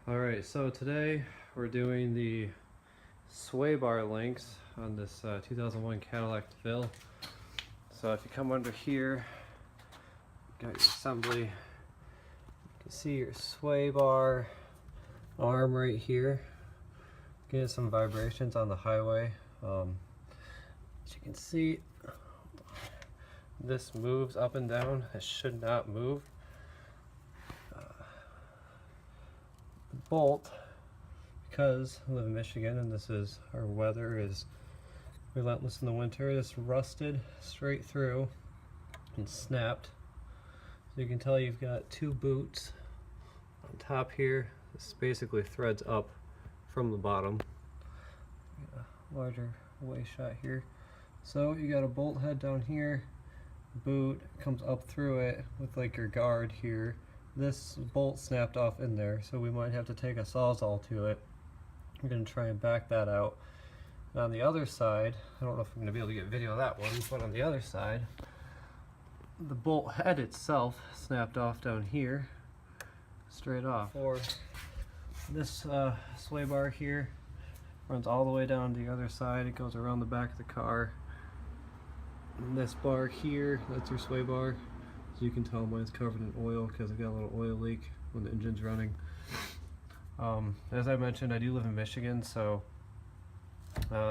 Alright, so today we're doing the sway bar links on this 2001 Cadillac Deville. So if you come under here, got your assembly, you can see your sway bar arm right here. Getting some vibrations on the highway. As you can see, this moves up and down. It should not move. Bolt, because I live in Michigan and our weather is relentless in the winter, this rusted straight through and snapped. So you can tell you've got two boots on top here. This basically threads up from the bottom. Got a larger way shot here. So you got a bolt head down here, boot comes up through it with like your guard here. This bolt snapped off in there, so we might have to take a sawzall to it. I'm going to try and back that out. And on the other side, I don't know if I'm going to be able to get video of that one, but on the other side, the bolt head itself snapped off down here, straight off. For this sway bar here, runs all the way down to the other side. It goes around the back of the car. And this bar here, that's your sway bar. As you can tell, mine's covered in oil because I got a little oil leak when the engine's running. As I mentioned, I do live in Michigan, so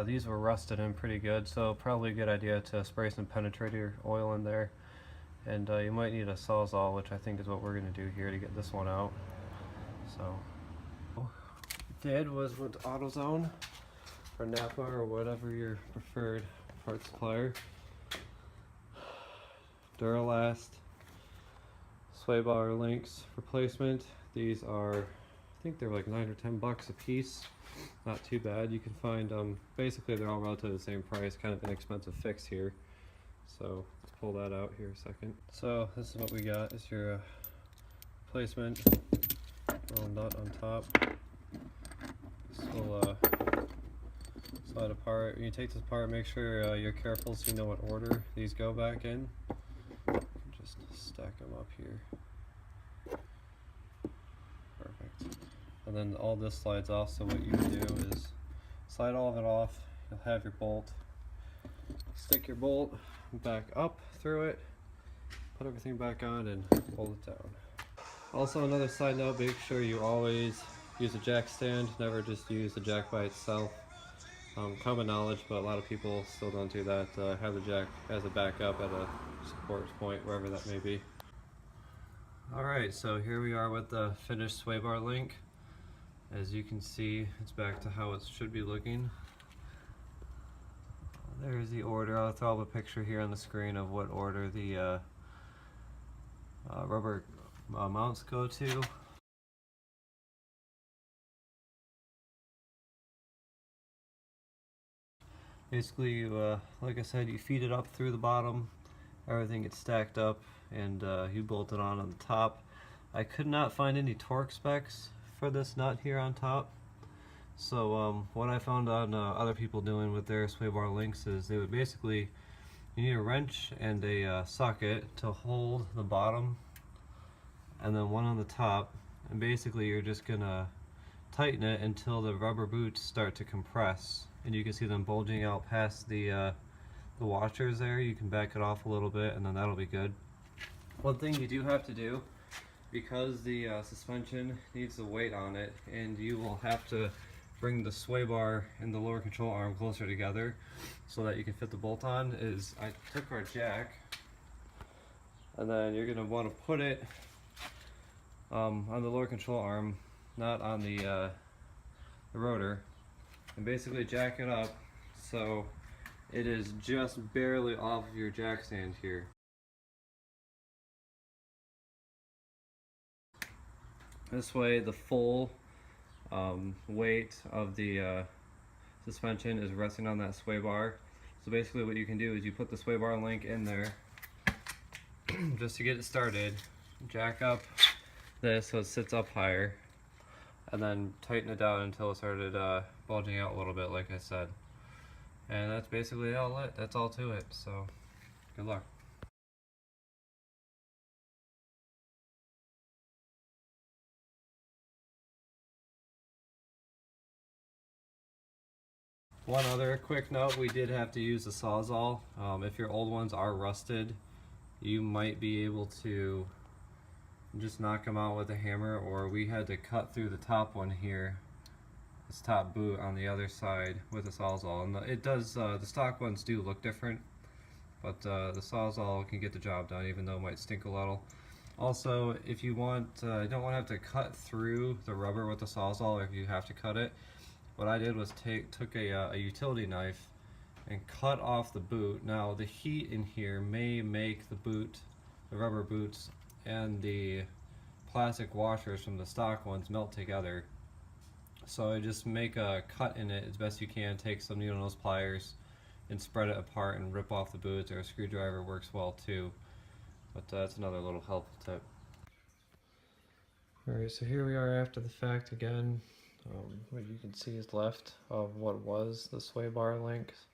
these were rusted in pretty good, so probably a good idea to spray some penetrator oil in there. And you might need a sawzall, which I think is what we're going to do here to get this one out. So what I did was went to AutoZone or Napa or whatever your preferred part supplier. Duralast sway bar links replacement. These are, I think they're like $9 or $10 a piece. Not too bad. You can find basically they're all relatively the same price, kind of inexpensive fix here. So let's pull that out here a second. So this is what we got. It's your replacement little nut on top. This will slide apart. When you take this apart, make sure you're careful so you know what order these go back in. Just stack them up here. Perfect. And then all this slides off, so what you would do is slide all of it off. You'll have your bolt. Stick your bolt back up through it, put everything back on, and hold it down. Also, another side note, make sure you always use a jack stand, never just use the jack by itself. Common knowledge, but a lot of people still don't do that. Have the jack as a backup at a support point, wherever that may be. Alright, so here we are with the finished sway bar link. As you can see, it's back to how it should be looking. There's the order. I'll throw up a picture here on the screen of what order the rubber mounts go to. Basically, you, like I said, you feed it up through the bottom, everything gets stacked up, and you bolt it on the top. I could not find any torque specs for this nut here on top. So what I found on other people doing with their sway bar links is they would basically, you need a wrench and a socket to hold the bottom, and then one on the top, and basically you're just gonna tighten it until the rubber boots start to compress, and you can see them bulging out past the washers there. You can back it off a little bit, and then that'll be good. One thing you do have to do, because the suspension needs the weight on it, and you will have to bring the sway bar and the lower control arm closer together so that you can fit the bolt on, is I took our jack, and then you're going to want to put it on the lower control arm, not on the rotor, and basically jack it up so it is just barely off of your jack stand here. This way the full weight of the suspension is resting on that sway bar. So basically what you can do is you put the sway bar link in there just to get it started, jack up this so it sits up higher, and then tighten it down until it started bulging out a little bit, like I said. And that's basically all it. That's all to it. So good luck. One other quick note, we did have to use a Sawzall. If your old ones are rusted, you might be able to just knock them out with a hammer, or we had to cut through the top one here, this top boot on the other side with a Sawzall. And it does, the stock ones do look different, but the Sawzall can get the job done even though it might stink a little. Also, if you want, you don't want to have to cut through the rubber with the Sawzall, or if you have to cut it, what I did was took a utility knife and cut off the boot. Now the heat in here may make the boot, the rubber boots, and the plastic washers from the stock ones melt together. So I just make a cut in it as best you can, take some needle nose pliers and spread it apart and rip off the boots, or a screwdriver works well too. But that's another little helpful tip. Alright, so here we are after the fact again. What you can see is left of what was the sway bar links.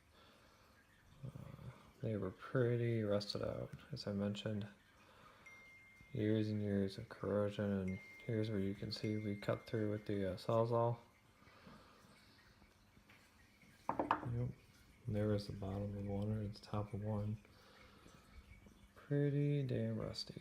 They were pretty rusted out, as I mentioned. Years and years of corrosion, and here's where you can see we cut through with the Sawzall. Yep. And there was the bottom of one, or the top of one. Pretty damn rusty.